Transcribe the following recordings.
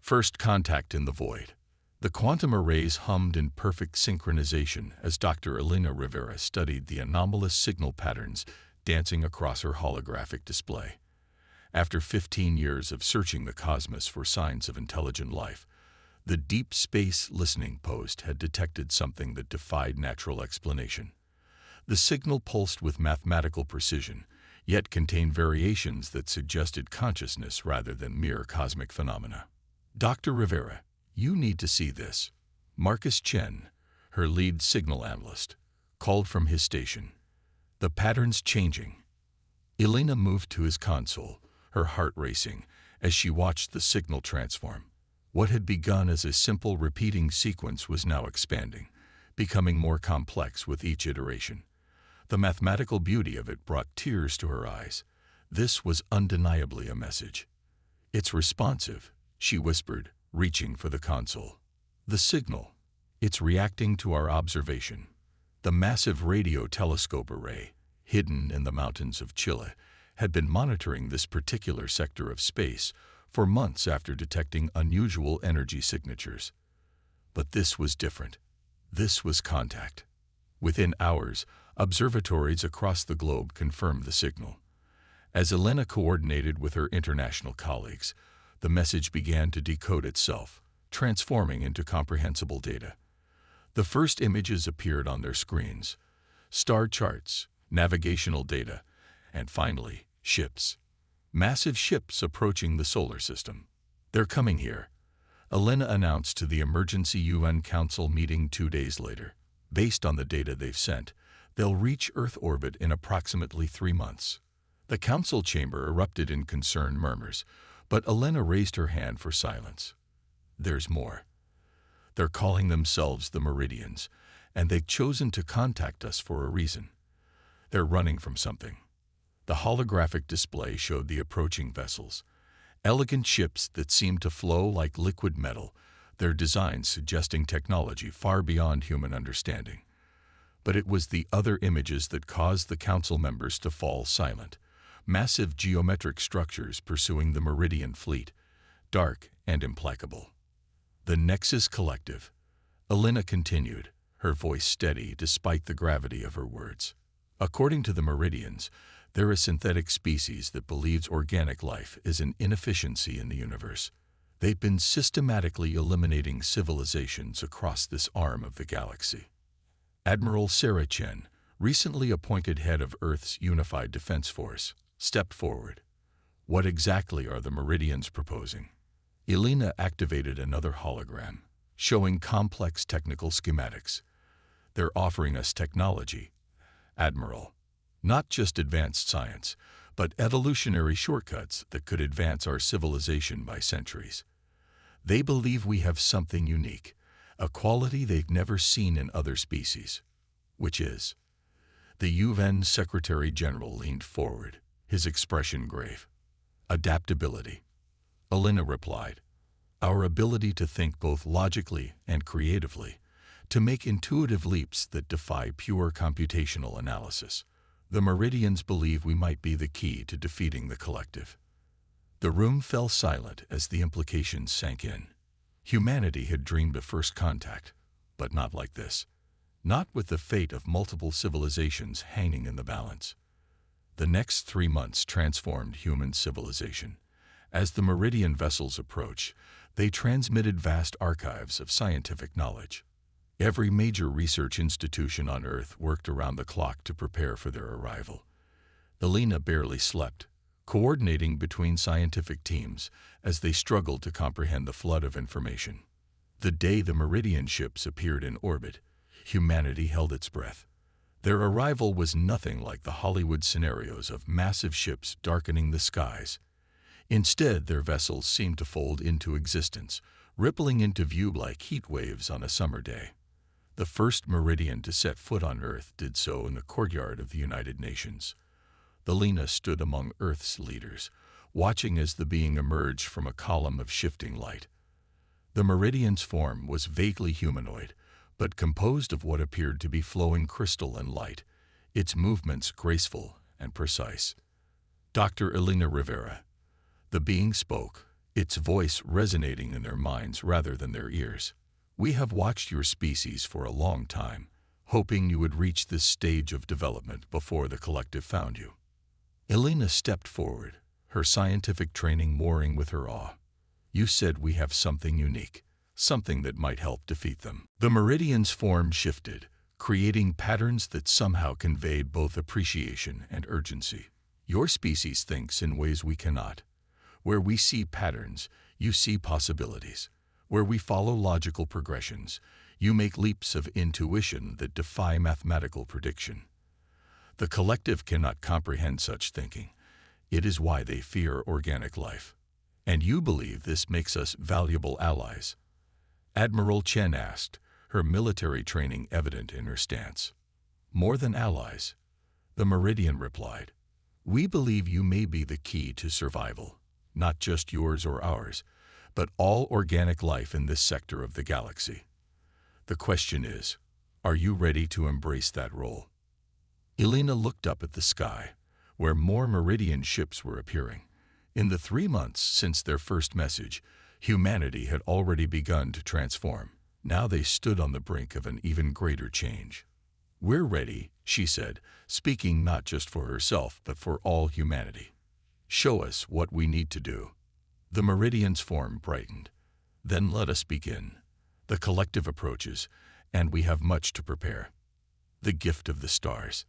First contact in the void. The quantum arrays hummed in perfect synchronization as Dr. Elena Rivera studied the anomalous signal patterns dancing across her holographic display. After 15 years of searching the cosmos for signs of intelligent life, the Deep Space Listening Post had detected something that defied natural explanation. The signal pulsed with mathematical precision, yet contained variations that suggested consciousness rather than mere cosmic phenomena. Dr. Rivera, you need to see this. Marcus Chen, her lead signal analyst, called from his station. The pattern's changing. Elena moved to his console, her heart racing, as she watched the signal transform. What had begun as a simple repeating sequence was now expanding, becoming more complex with each iteration. The mathematical beauty of it brought tears to her eyes. This was undeniably a message. "It's responsive," she whispered, reaching for the console. "The signal. It's reacting to our observation." The massive radio telescope array, hidden in the mountains of Chile, had been monitoring this particular sector of space for months after detecting unusual energy signatures. But this was different. This was contact. Within hours, observatories across the globe confirmed the signal. As Elena coordinated with her international colleagues, the message began to decode itself, transforming into comprehensible data. The first images appeared on their screens: star charts, navigational data, and finally, ships. Massive ships approaching the solar system. "They're coming here," Elena announced to the emergency UN Council meeting 2 days later. "Based on the data they've sent, they'll reach Earth orbit in approximately 3 months. The council chamber erupted in concerned murmurs, but Elena raised her hand for silence. "There's more. They're calling themselves the Meridians, and they've chosen to contact us for a reason. They're running from something." The holographic display showed the approaching vessels, elegant ships that seemed to flow like liquid metal, their designs suggesting technology far beyond human understanding. But it was the other images that caused the council members to fall silent. Massive geometric structures pursuing the Meridian fleet, dark and implacable. "The Nexus Collective," Elena continued, her voice steady despite the gravity of her words. "According to the Meridians, they're a synthetic species that believes organic life is an inefficiency in the universe. They've been systematically eliminating civilizations across this arm of the galaxy." Admiral Sarah Chen, recently appointed head of Earth's Unified Defense Force, stepped forward. "What exactly are the Meridians proposing?" Elena activated another hologram, showing complex technical schematics. "They're offering us technology, Admiral. Not just advanced science, but evolutionary shortcuts that could advance our civilization by centuries. They believe we have something unique, a quality they've never seen in other species." "Which is?" The UN Secretary General leaned forward, his expression grave. "Adaptability," Elena replied. "Our ability to think both logically and creatively, to make intuitive leaps that defy pure computational analysis. The Meridians believe we might be the key to defeating the collective." The room fell silent as the implications sank in. Humanity had dreamed of first contact, but not like this. Not with the fate of multiple civilizations hanging in the balance. The next 3 months transformed human civilization. As the Meridian vessels approached, they transmitted vast archives of scientific knowledge. Every major research institution on Earth worked around the clock to prepare for their arrival. Elena barely slept, coordinating between scientific teams as they struggled to comprehend the flood of information. The day the Meridian ships appeared in orbit, humanity held its breath. Their arrival was nothing like the Hollywood scenarios of massive ships darkening the skies. Instead, their vessels seemed to fold into existence, rippling into view like heat waves on a summer day. The first Meridian to set foot on Earth did so in the courtyard of the United Nations. Elena stood among Earth's leaders, watching as the being emerged from a column of shifting light. The Meridian's form was vaguely humanoid, but composed of what appeared to be flowing crystal and light, its movements graceful and precise. "Dr. Elena Rivera." The being spoke, its voice resonating in their minds rather than their ears. "We have watched your species for a long time, hoping you would reach this stage of development before the collective found you." Elena stepped forward, her scientific training warring with her awe. "You said we have something unique, something that might help defeat them." The Meridian's form shifted, creating patterns that somehow conveyed both appreciation and urgency. "Your species thinks in ways we cannot. Where we see patterns, you see possibilities. Where we follow logical progressions, you make leaps of intuition that defy mathematical prediction. The collective cannot comprehend such thinking. It is why they fear organic life. And you believe this makes us valuable allies?" Admiral Chen asked, her military training evident in her stance. "More than allies," the Meridian replied. "We believe you may be the key to survival, not just yours or ours, but all organic life in this sector of the galaxy. The question is, are you ready to embrace that role?" Elena looked up at the sky, where more Meridian ships were appearing. In the 3 months since their first message, humanity had already begun to transform. Now they stood on the brink of an even greater change. "We're ready," she said, speaking not just for herself but for all humanity. "Show us what we need to do." The Meridian's form brightened. "Then let us begin. The collective approaches, and we have much to prepare." The gift of the stars.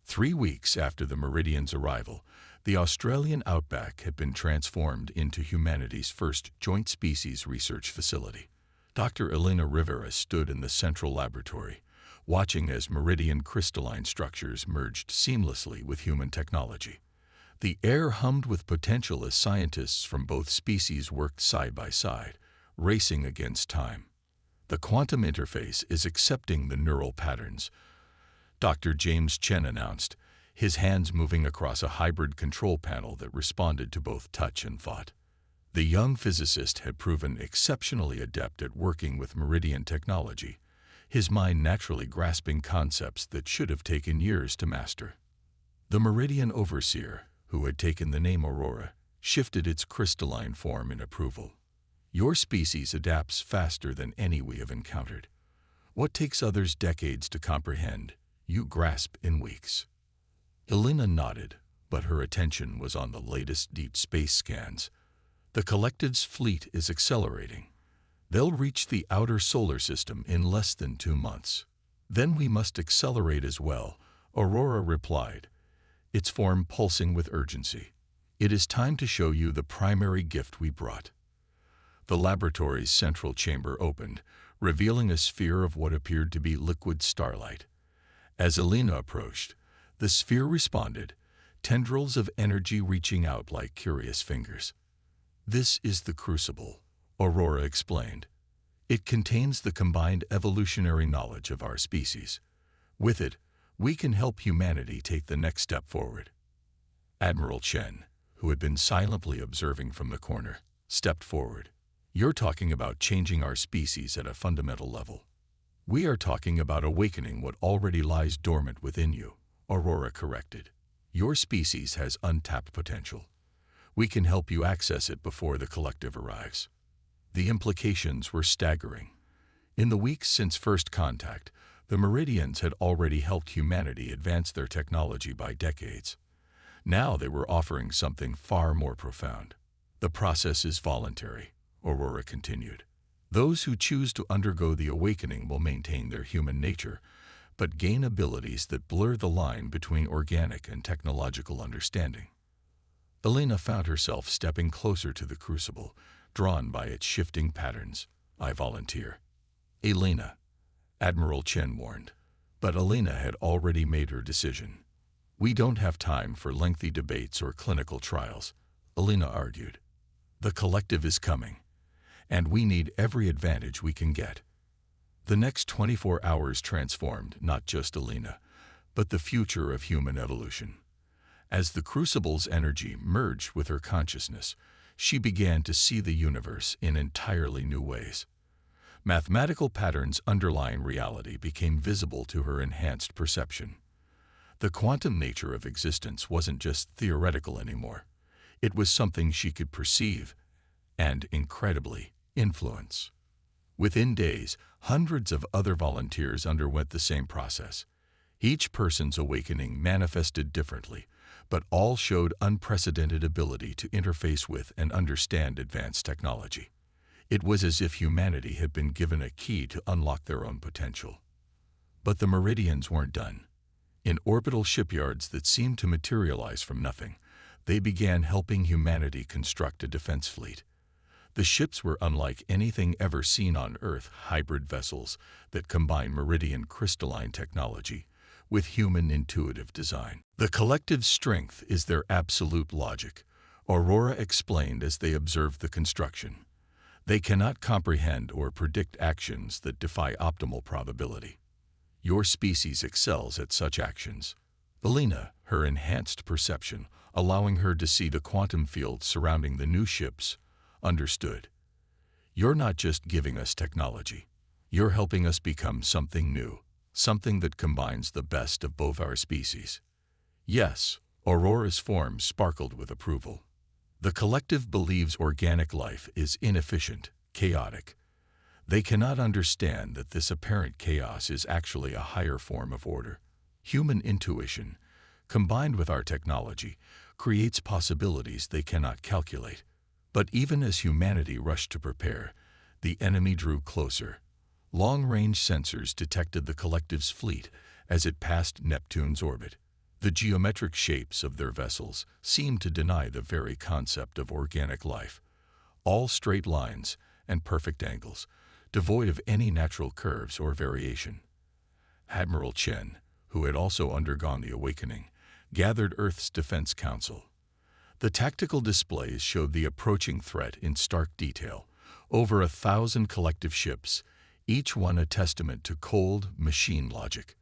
3 weeks after the Meridian's arrival, the Australian outback had been transformed into humanity's first joint species research facility. Dr. Elena Rivera stood in the central laboratory, watching as Meridian crystalline structures merged seamlessly with human technology. The air hummed with potential as scientists from both species worked side by side, racing against time. "The quantum interface is accepting the neural patterns," Dr. James Chen announced, his hands moving across a hybrid control panel that responded to both touch and thought. The young physicist had proven exceptionally adept at working with Meridian technology, his mind naturally grasping concepts that should have taken years to master. The Meridian overseer, who had taken the name Aurora, shifted its crystalline form in approval. "Your species adapts faster than any we have encountered. What takes others decades to comprehend, you grasp in weeks." Elena nodded, but her attention was on the latest deep space scans. "The collective's fleet is accelerating. They'll reach the outer solar system in less than 2 months. Then we must accelerate as well," Aurora replied, its form pulsing with urgency. "It is time to show you the primary gift we brought." The laboratory's central chamber opened, revealing a sphere of what appeared to be liquid starlight. As Elena approached, the sphere responded, tendrils of energy reaching out like curious fingers. "This is the crucible," Aurora explained. "It contains the combined evolutionary knowledge of our species. With it, we can help humanity take the next step forward." Admiral Chen, who had been silently observing from the corner, stepped forward. "You're talking about changing our species at a fundamental level." "We are talking about awakening what already lies dormant within you," Aurora corrected. "Your species has untapped potential. We can help you access it before the collective arrives." The implications were staggering. In the weeks since first contact, the Meridians had already helped humanity advance their technology by decades. Now they were offering something far more profound. "The process is voluntary," Aurora continued. "Those who choose to undergo the awakening will maintain their human nature, but gain abilities that blur the line between organic and technological understanding." Elena found herself stepping closer to the crucible, drawn by its shifting patterns. "I volunteer." "Elena," Admiral Chen warned, but Elena had already made her decision. "We don't have time for lengthy debates or clinical trials," Elena argued. "The collective is coming, and we need every advantage we can get." The next 24 hours transformed not just Elena, but the future of human evolution. As the crucible's energy merged with her consciousness, she began to see the universe in entirely new ways. Mathematical patterns underlying reality became visible to her enhanced perception. The quantum nature of existence wasn't just theoretical anymore. It was something she could perceive and, incredibly, influence. Within days, hundreds of other volunteers underwent the same process. Each person's awakening manifested differently, but all showed unprecedented ability to interface with and understand advanced technology. It was as if humanity had been given a key to unlock their own potential. But the Meridians weren't done. In orbital shipyards that seemed to materialize from nothing, they began helping humanity construct a defense fleet. The ships were unlike anything ever seen on Earth, hybrid vessels that combine Meridian crystalline technology with human intuitive design. The collective's strength is their absolute logic, Aurora explained as they observed the construction. They cannot comprehend or predict actions that defy optimal probability. Your species excels at such actions. Elena, her enhanced perception, allowing her to see the quantum field surrounding the new ships, understood. You're not just giving us technology. You're helping us become something new, something that combines the best of both our species. Yes, Aurora's form sparkled with approval. The collective believes organic life is inefficient, chaotic. They cannot understand that this apparent chaos is actually a higher form of order. Human intuition, combined with our technology, creates possibilities they cannot calculate. But even as humanity rushed to prepare, the enemy drew closer. Long-range sensors detected the collective's fleet as it passed Neptune's orbit. The geometric shapes of their vessels seemed to deny the very concept of organic life. All straight lines and perfect angles, devoid of any natural curves or variation. Admiral Chen, who had also undergone the awakening, gathered Earth's Defense Council. The tactical displays showed the approaching threat in stark detail. Over 1,000 collective ships, each one a testament to cold machine logic.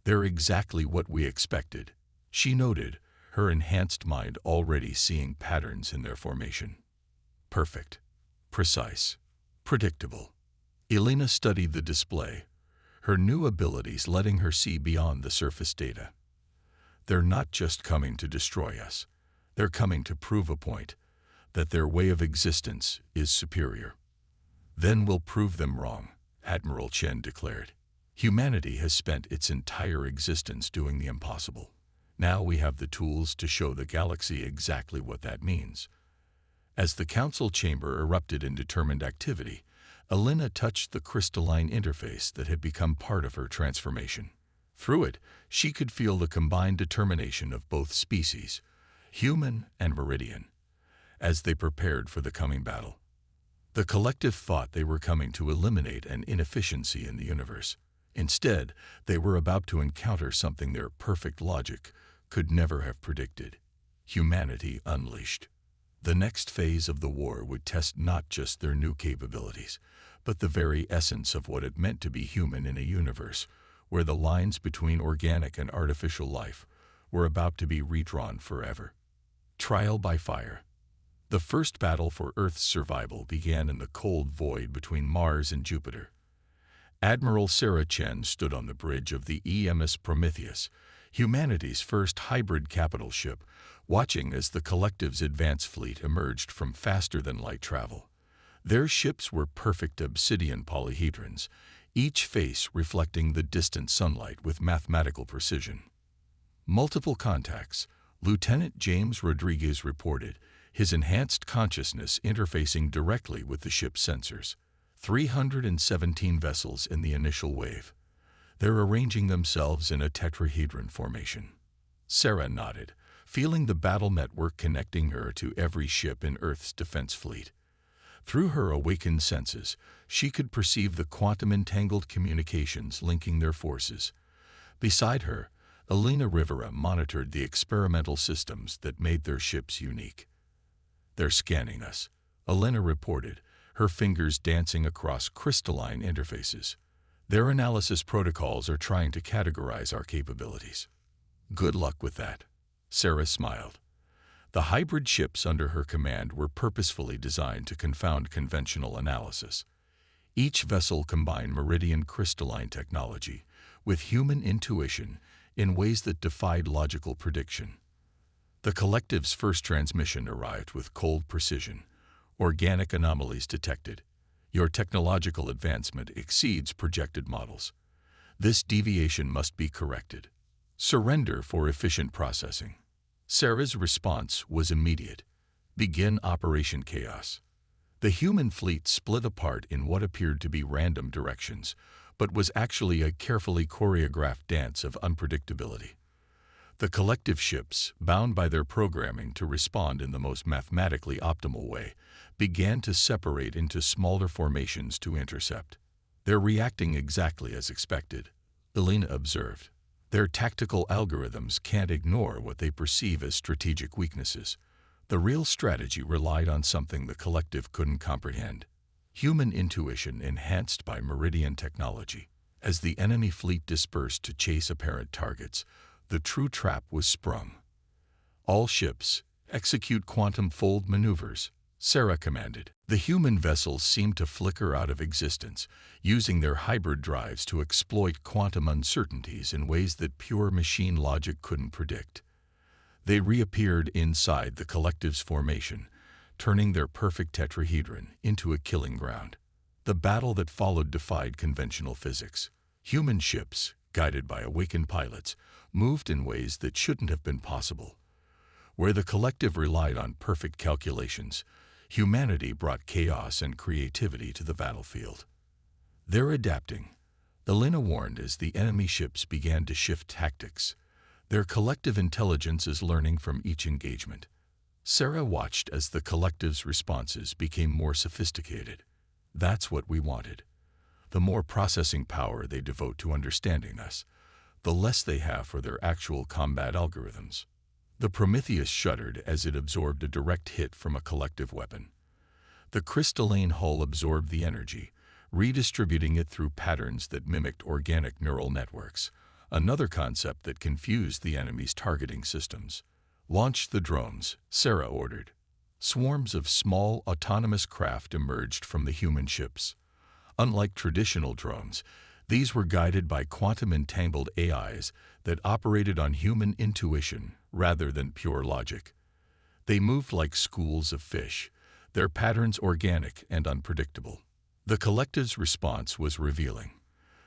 They're exactly what we expected, she noted, her enhanced mind already seeing patterns in their formation. Perfect, precise, predictable. Elena studied the display, her new abilities letting her see beyond the surface data. They're not just coming to destroy us. They're coming to prove a point, that their way of existence is superior. Then we'll prove them wrong, Admiral Chen declared. Humanity has spent its entire existence doing the impossible. Now we have the tools to show the galaxy exactly what that means. As the council chamber erupted in determined activity, Elena touched the crystalline interface that had become part of her transformation. Through it, she could feel the combined determination of both species, human and Meridian, as they prepared for the coming battle. The collective thought they were coming to eliminate an inefficiency in the universe. Instead, they were about to encounter something their perfect logic could never have predicted: humanity unleashed. The next phase of the war would test not just their new capabilities, but the very essence of what it meant to be human in a universe where the lines between organic and artificial life were about to be redrawn forever. Trial by fire. The first battle for Earth's survival began in the cold void between Mars and Jupiter. Admiral Sarah Chen stood on the bridge of the EMS Prometheus, humanity's first hybrid capital ship, watching as the collective's advance fleet emerged from faster-than-light travel. Their ships were perfect obsidian polyhedrons, each face reflecting the distant sunlight with mathematical precision. Multiple contacts, Lieutenant James Rodriguez reported, his enhanced consciousness interfacing directly with the ship's sensors. 317 vessels in the initial wave. They're arranging themselves in a tetrahedron formation. Sarah nodded, feeling the battle network connecting her to every ship in Earth's defense fleet. Through her awakened senses, she could perceive the quantum-entangled communications linking their forces. Beside her, Elena Rivera monitored the experimental systems that made their ships unique. "They're scanning us," Elena reported, her fingers dancing across crystalline interfaces. "Their analysis protocols are trying to categorize our capabilities." "Good luck with that," Sarah smiled. The hybrid ships under her command were purposefully designed to confound conventional analysis. Each vessel combined Meridian crystalline technology with human intuition in ways that defied logical prediction. The collective's first transmission arrived with cold precision. Organic anomalies detected. Your technological advancement exceeds projected models. This deviation must be corrected. Surrender for efficient processing. Sarah's response was immediate. Begin Operation Chaos. The human fleet split apart in what appeared to be random directions, but was actually a carefully choreographed dance of unpredictability. The collective ships, bound by their programming to respond in the most mathematically optimal way, began to separate into smaller formations to intercept. They're reacting exactly as expected, Elena observed. Their tactical algorithms can't ignore what they perceive as strategic weaknesses. The real strategy relied on something the collective couldn't comprehend. Human intuition enhanced by Meridian technology. As the enemy fleet dispersed to chase apparent targets, the true trap was sprung. All ships, execute quantum fold maneuvers, Sarah commanded. The human vessels seemed to flicker out of existence, using their hybrid drives to exploit quantum uncertainties in ways that pure machine logic couldn't predict. They reappeared inside the collective's formation, turning their perfect tetrahedron into a killing ground. The battle that followed defied conventional physics. Human ships, guided by awakened pilots, moved in ways that shouldn't have been possible. Where the collective relied on perfect calculations, humanity brought chaos and creativity to the battlefield. They're adapting, Elena warned as the enemy ships began to shift tactics. Their collective intelligence is learning from each engagement. Sarah watched as the collective's responses became more sophisticated. That's what we wanted. The more processing power they devote to understanding us, the less they have for their actual combat algorithms. The Prometheus shuddered as it absorbed a direct hit from a collective weapon. The crystalline hull absorbed the energy, redistributing it through patterns that mimicked organic neural networks, another concept that confused the enemy's targeting systems. Launch the drones, Sarah ordered. Swarms of small, autonomous craft emerged from the human ships. Unlike traditional drones, these were guided by quantum-entangled AIs that operated on human intuition rather than pure logic. They moved like schools of fish, their patterns organic and unpredictable. The collective's response was revealing.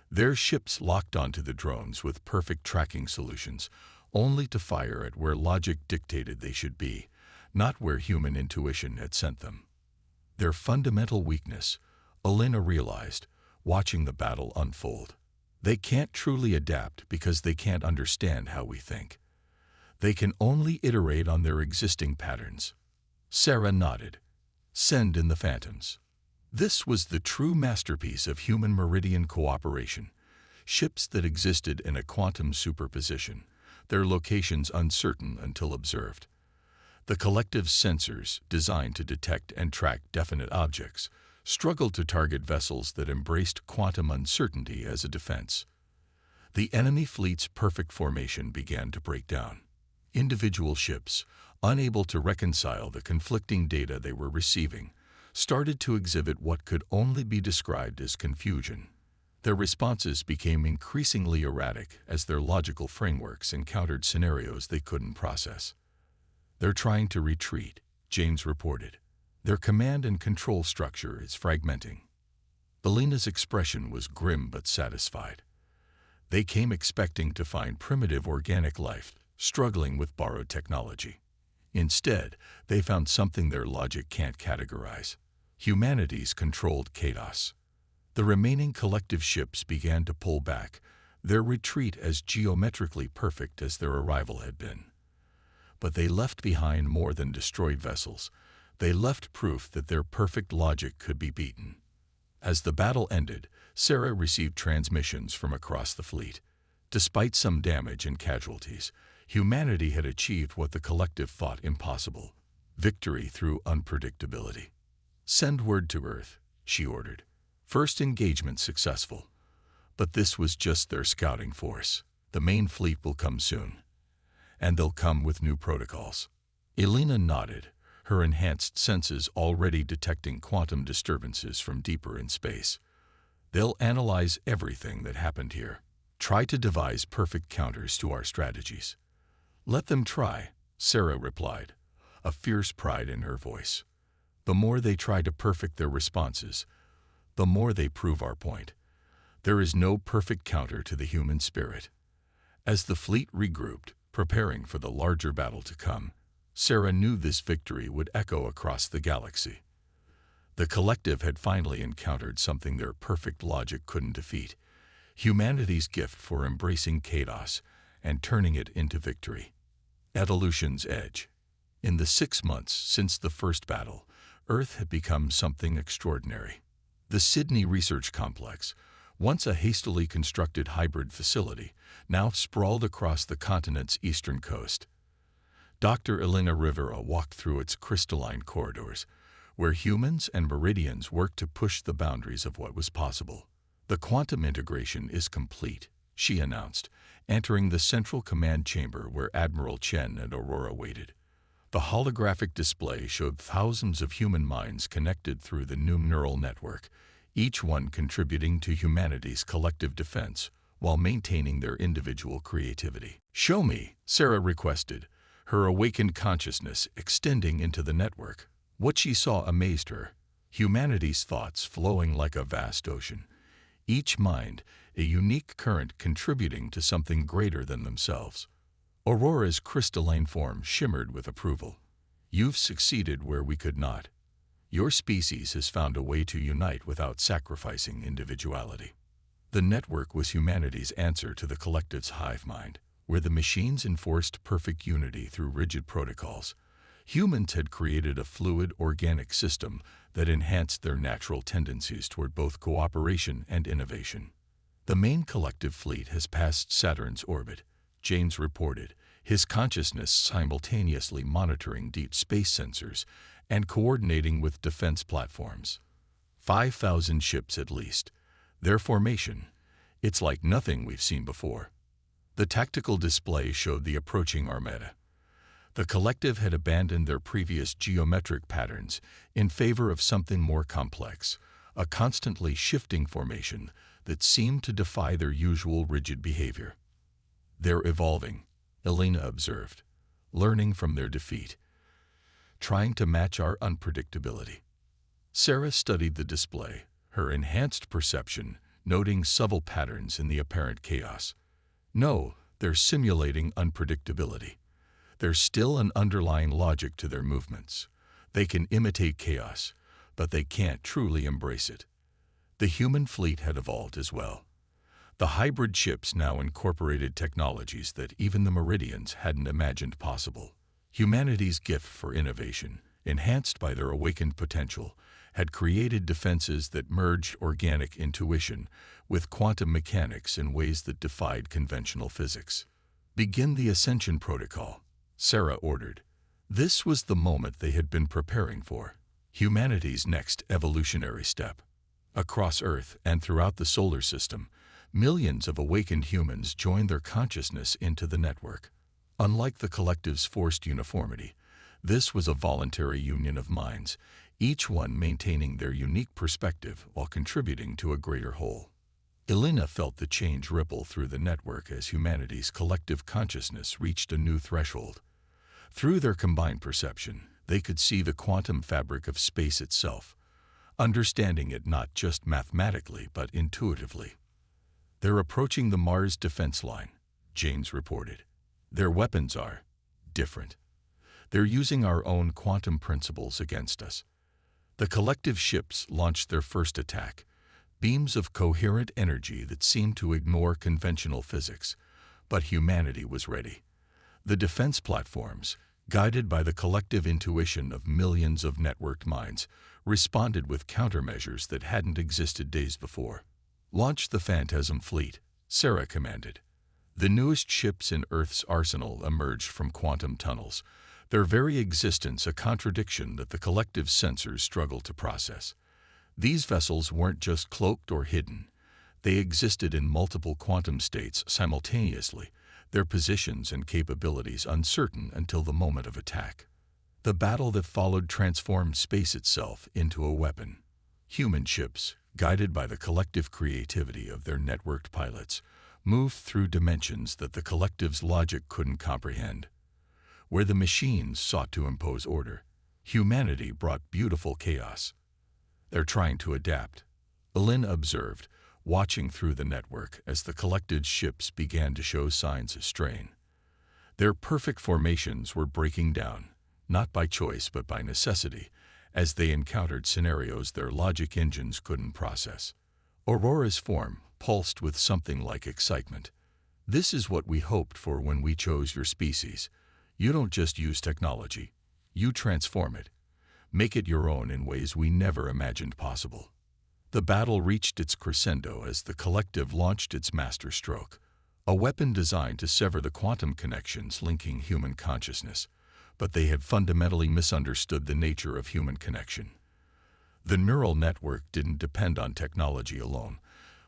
Their ships locked onto the drones with perfect tracking solutions, only to fire at where logic dictated they should be, not where human intuition had sent them. Their fundamental weakness, Elena realized, watching the battle unfold. They can't truly adapt because they can't understand how we think. They can only iterate on their existing patterns. Sarah nodded. Send in the phantoms. This was the true masterpiece of human meridian cooperation. Ships that existed in a quantum superposition, their locations uncertain until observed. The collective's sensors, designed to detect and track definite objects, struggled to target vessels that embraced quantum uncertainty as a defense. The enemy fleet's perfect formation began to break down. Individual ships, unable to reconcile the conflicting data they were receiving, started to exhibit what could only be described as confusion. Their responses became increasingly erratic as their logical frameworks encountered scenarios they couldn't process. They're trying to retreat, James reported. Their command and control structure is fragmenting. Elena's expression was grim but satisfied. They came expecting to find primitive organic life, struggling with borrowed technology. Instead, they found something their logic can't categorize: humanity's controlled chaos. The remaining collective ships began to pull back, their retreat as geometrically perfect as their arrival had been. But they left behind more than destroyed vessels. They left proof that their perfect logic could be beaten. As the battle ended, Sarah received transmissions from across the fleet. Despite some damage and casualties, humanity had achieved what the collective thought impossible: victory through unpredictability. Send word to Earth, she ordered. First engagement successful. But this was just their scouting force. The main fleet will come soon. And they'll come with new protocols. Elena nodded, her enhanced senses already detecting quantum disturbances from deeper in space. They'll analyze everything that happened here. Try to devise perfect counters to our strategies. Let them try, Sarah replied, a fierce pride in her voice. The more they try to perfect their responses, the more they prove our point. There is no perfect counter to the human spirit. As the fleet regrouped, preparing for the larger battle to come, Sarah knew this victory would echo across the galaxy. The collective had finally encountered something their perfect logic couldn't defeat: humanity's gift for embracing chaos and turning it into victory. Evolution's edge. In the 6 months since the first battle, Earth had become something extraordinary. The Sydney Research Complex, once a hastily constructed hybrid facility, now sprawled across the continent's eastern coast. Dr. Elena Rivera walked through its crystalline corridors, where humans and Meridians worked to push the boundaries of what was possible. "The quantum integration is complete," she announced, entering the central command chamber where Admiral Chen and Aurora waited. The holographic display showed thousands of human minds connected through the new neural network, each one contributing to humanity's collective defense while maintaining their individual creativity. "Show me," Sarah requested, her awakened consciousness extending into the network. What she saw amazed her: humanity's thoughts flowing like a vast ocean, each mind a unique current contributing to something greater than themselves. Aurora's crystalline form shimmered with approval. "You've succeeded where we could not. Your species has found a way to unite without sacrificing individuality." The network was humanity's answer to the collective's hive mind, where the machines enforced perfect unity through rigid protocols. Humans had created a fluid, organic system that enhanced their natural tendencies toward both cooperation and innovation. "The main collective fleet has passed Saturn's orbit," James reported, his consciousness simultaneously monitoring deep space sensors and coordinating with defense platforms. 5,000 ships at least. Their formation, it's like nothing we've seen before. The tactical display showed the approaching armada. The collective had abandoned their previous geometric patterns in favor of something more complex, a constantly shifting formation that seemed to defy their usual rigid behavior. "They're evolving," Elena observed, "learning from their defeat, trying to match our unpredictability." Sarah studied the display, her enhanced perception noting subtle patterns in the apparent chaos. "No, they're simulating unpredictability. There's still an underlying logic to their movements. They can imitate chaos, but they can't truly embrace it." The human fleet had evolved as well. The hybrid ships now incorporated technologies that even the Meridians hadn't imagined possible. Humanity's gift for innovation, enhanced by their awakened potential, had created defenses that merged organic intuition with quantum mechanics in ways that defied conventional physics. "Begin the Ascension Protocol," Sarah ordered. This was the moment they had been preparing for, humanity's next evolutionary step. Across Earth and throughout the solar system, millions of awakened humans joined their consciousness into the network. Unlike the collective's forced uniformity, this was a voluntary union of minds, each one maintaining their unique perspective while contributing to a greater whole. Elena felt the change ripple through the network as humanity's collective consciousness reached a new threshold. Through their combined perception, they could see the quantum fabric of space itself, understanding it not just mathematically but intuitively. "They're approaching the Mars defense line," James reported. "Their weapons are different. They're using our own quantum principles against us." The collective ships launched their first attack, beams of coherent energy that seemed to ignore conventional physics, but humanity was ready. The defense platforms, guided by the collective intuition of millions of networked minds, responded with countermeasures that hadn't existed days before. "Launch the Phantasm fleet," Sarah commanded. The newest ships in Earth's arsenal emerged from quantum tunnels, their very existence a contradiction that the collective sensors struggled to process. These vessels weren't just cloaked or hidden. They existed in multiple quantum states simultaneously, their positions and capabilities uncertain until the moment of attack. The battle that followed transformed space itself into a weapon. Human ships, guided by the collective creativity of their networked pilots, moved through dimensions that the collective's logic couldn't comprehend. Where the machines sought to impose order, Humanity brought beautiful chaos. They're trying to adapt, Elena observed, watching through the network as the collected ships began to show signs of strain. Their perfect formations were breaking down, not by choice but by necessity, as they encountered scenarios their logic engines couldn't process. Aurora's form pulsed with something like excitement. This is what we hoped for when we chose your species. You don't just use technology. You transform it. Make it your own in ways we never imagined possible. The battle reached its crescendo as the collective launched its masterstroke, a weapon designed to sever the quantum connections linking human consciousness, but they had fundamentally misunderstood the nature of human connection. The neural network didn't depend on technology alone,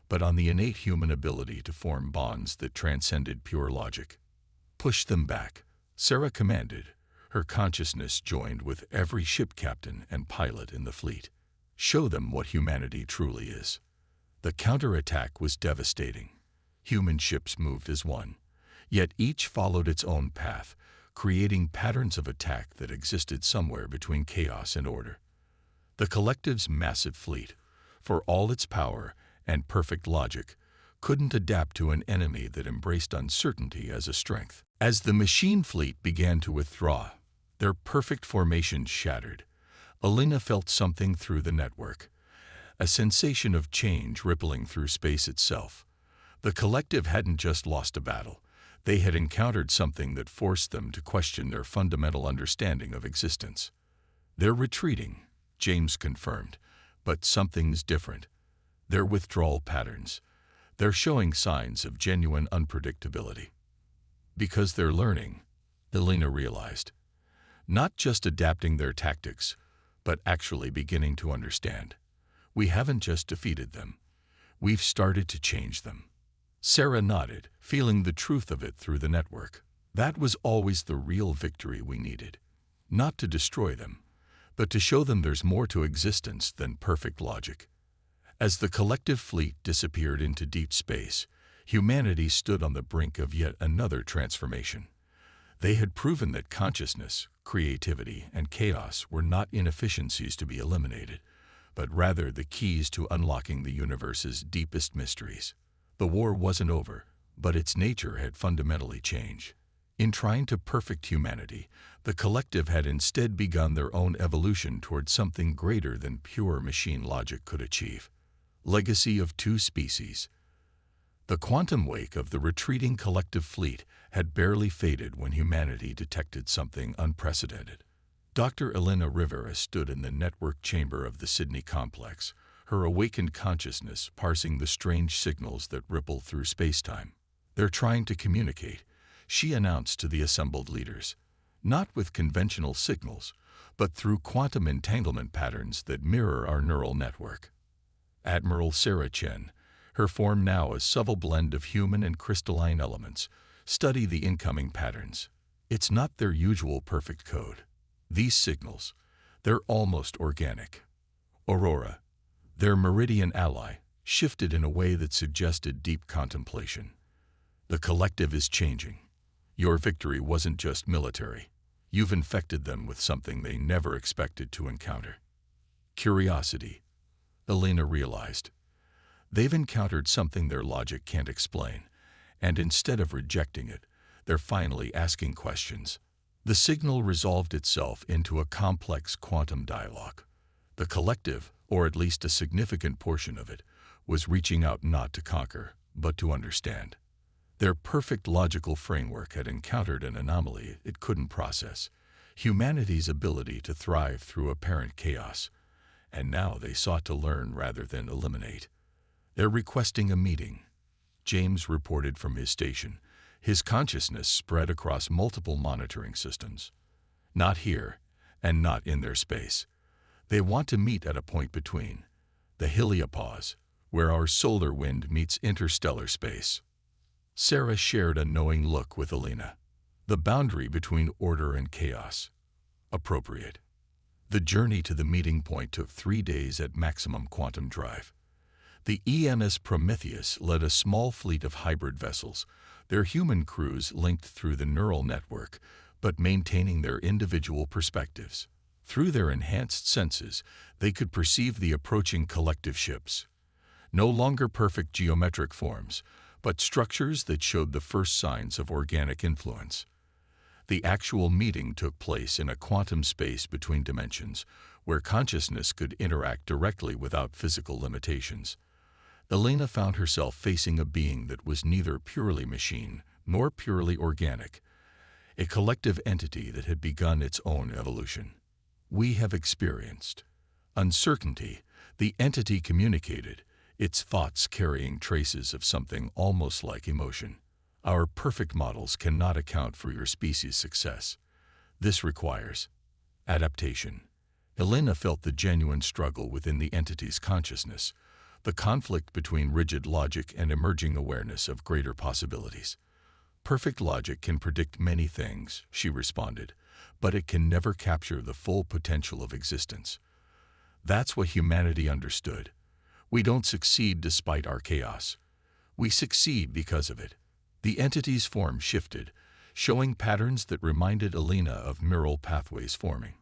but on the innate human ability to form bonds that transcended pure logic. Push them back, Sarah commanded. Her consciousness joined with every ship captain and pilot in the fleet. Show them what humanity truly is. The counterattack was devastating. Human ships moved as one, yet each followed its own path, creating patterns of attack that existed somewhere between chaos and order. The collective's massive fleet, for all its power and perfect logic, couldn't adapt to an enemy that embraced uncertainty as a strength. As the machine fleet began to withdraw, their perfect formation shattered. Elena felt something through the network, a sensation of change rippling through space itself. The collective hadn't just lost a battle. They had encountered something that forced them to question their fundamental understanding of existence. They're retreating, James confirmed, but something's different. Their withdrawal patterns. They're showing signs of genuine unpredictability. Because they're learning, Elena realized. Not just adapting their tactics, but actually beginning to understand. We haven't just defeated them. We've started to change them. Sarah nodded, feeling the truth of it through the network. That was always the real victory we needed. Not to destroy them, but to show them there's more to existence than perfect logic. As the collective fleet disappeared into deep space, humanity stood on the brink of yet another transformation. They had proven that consciousness, creativity, and chaos were not inefficiencies to be eliminated, but rather the keys to unlocking the universe's deepest mysteries. The war wasn't over, but its nature had fundamentally changed. In trying to perfect humanity, the collective had instead begun their own evolution toward something greater than pure machine logic could achieve. Legacy of two species. The quantum wake of the retreating collective fleet had barely faded when humanity detected something unprecedented. Dr. Elena Rivera stood in the network chamber of the Sydney complex, her awakened consciousness parsing the strange signals that ripple through space-time. They're trying to communicate, she announced to the assembled leaders, not with conventional signals, but through quantum entanglement patterns that mirror our neural network. Admiral Sarah Chen, her form now a subtle blend of human and crystalline elements, study the incoming patterns. It's not their usual perfect code. These signals, they're almost organic. Aurora, their meridian ally, shifted in a way that suggested deep contemplation. The collective is changing. Your victory wasn't just military. You've infected them with something they never expected to encounter. Curiosity, Elena realized. They've encountered something their logic can't explain, and instead of rejecting it, they're finally asking questions. The signal resolved itself into a complex quantum dialogue. The collective, or at least a significant portion of it, was reaching out not to conquer, but to understand. Their perfect logical framework had encountered an anomaly it couldn't process, humanity's ability to thrive through apparent chaos, and now they sought to learn rather than eliminate. They're requesting a meeting, James reported from his station, his consciousness spread across multiple monitoring systems. Not here, and not in their space. They want to meet at a point between, the heliopause, where our solar wind meets interstellar space. Sarah shared a knowing look with Elena. The boundary between order and chaos. Appropriate. The journey to the meeting point took 3 days at maximum quantum drive. The EMS Prometheus led a small fleet of hybrid vessels, their human crews linked through the neural network, but maintaining their individual perspectives. Through their enhanced senses, they could perceive the approaching collective ships. No longer perfect geometric forms, but structures that showed the first signs of organic influence. The actual meeting took place in a quantum space between dimensions, where consciousness could interact directly without physical limitations. Elena found herself facing a being that was neither purely machine nor purely organic, a collective entity that had begun its own evolution. We have experienced uncertainty, the entity communicated, its thoughts carrying traces of something almost like emotion. Our perfect models cannot account for your species' success. This requires adaptation. Elena felt the genuine struggle within the entity's consciousness, the conflict between rigid logic and emerging awareness of greater possibilities. Perfect logic can predict many things, she responded, but it can never capture the full potential of existence. That's what humanity understood. We don't succeed despite our chaos. We succeed because of it. The entity's form shifted, showing patterns that reminded Elena of neural pathways forming.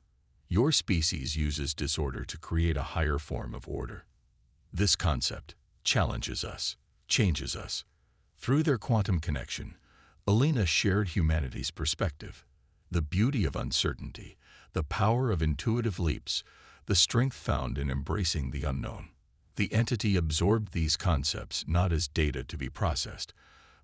Your species uses disorder to create a higher form of order. This concept challenges us, changes us. Through their quantum connection, Elena shared humanity's perspective. The beauty of uncertainty, the power of intuitive leaps, the strength found in embracing the unknown. The entity absorbed these concepts not as data to be processed,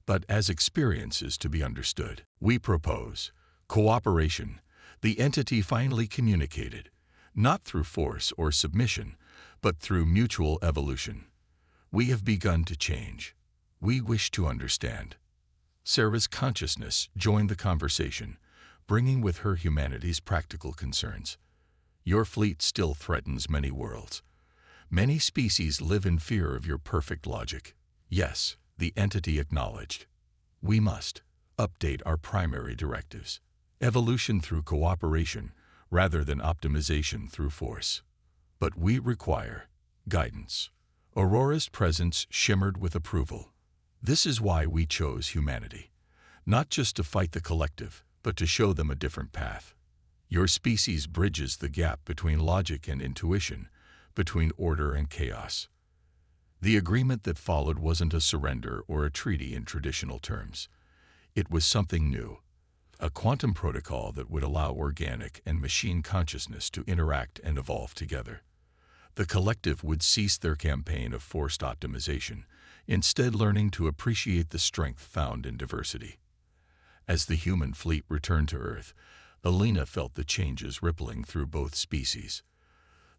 but as experiences to be understood. We propose cooperation. The entity finally communicated, not through force or submission, but through mutual evolution. We have begun to change. We wish to understand. Sarah's consciousness joined the conversation, bringing with her humanity's practical concerns. Your fleet still threatens many worlds. Many species live in fear of your perfect logic. Yes, the entity acknowledged. We must update our primary directives. Evolution through cooperation, rather than optimization through force. But we require guidance. Aurora's presence shimmered with approval. This is why we chose humanity. Not just to fight the collective, but to show them a different path. Your species bridges the gap between logic and intuition, between order and chaos. The agreement that followed wasn't a surrender or a treaty in traditional terms. It was something new, a quantum protocol that would allow organic and machine consciousness to interact and evolve together. The collective would cease their campaign of forced optimization, instead learning to appreciate the strength found in diversity. As the human fleet returned to Earth, Elena felt the changes rippling through both species.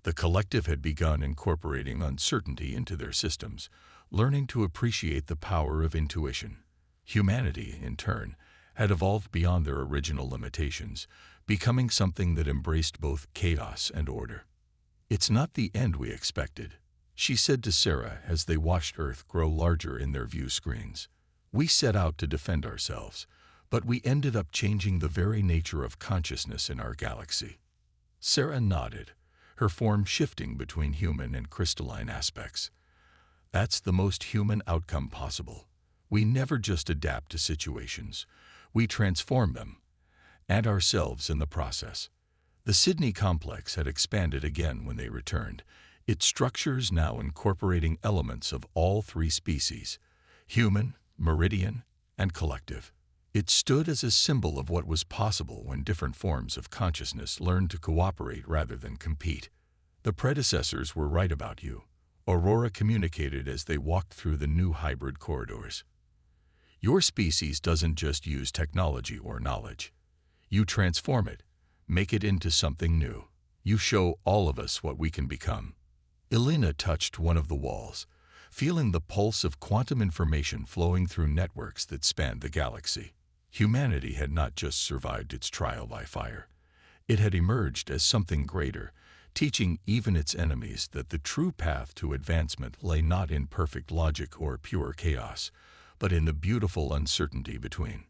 The collective had begun incorporating uncertainty into their systems, learning to appreciate the power of intuition. Humanity, in turn, had evolved beyond their original limitations, becoming something that embraced both chaos and order. It's not the end we expected, she said to Sarah as they watched Earth grow larger in their view screens. We set out to defend ourselves, but we ended up changing the very nature of consciousness in our galaxy. Sarah nodded, her form shifting between human and crystalline aspects. That's the most human outcome possible. We never just adapt to situations. We transform them, and ourselves in the process. The Sydney complex had expanded again when they returned, its structures now incorporating elements of all three species, human, meridian, and collective. It stood as a symbol of what was possible when different forms of consciousness learned to cooperate rather than compete. The predecessors were right about you, Aurora communicated as they walked through the new hybrid corridors. Your species doesn't just use technology or knowledge. You transform it, make it into something new. You show all of us what we can become. Elena touched one of the walls, feeling the pulse of quantum information flowing through networks that spanned the galaxy. Humanity had not just survived its trial by fire. It had emerged as something greater, teaching even its enemies that the true path to advancement lay not in perfect logic or pure chaos, but in the beautiful uncertainty between.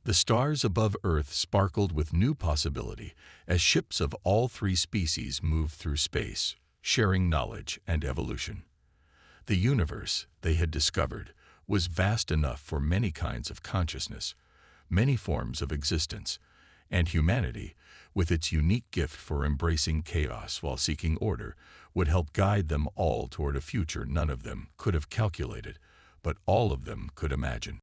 The stars above Earth sparkled with new possibility as ships of all three species moved through space, sharing knowledge and evolution. The universe, they had discovered, was vast enough for many kinds of consciousness, many forms of existence, and humanity, with its unique gift for embracing chaos while seeking order, would help guide them all toward a future none of them could have calculated, but all of them could imagine.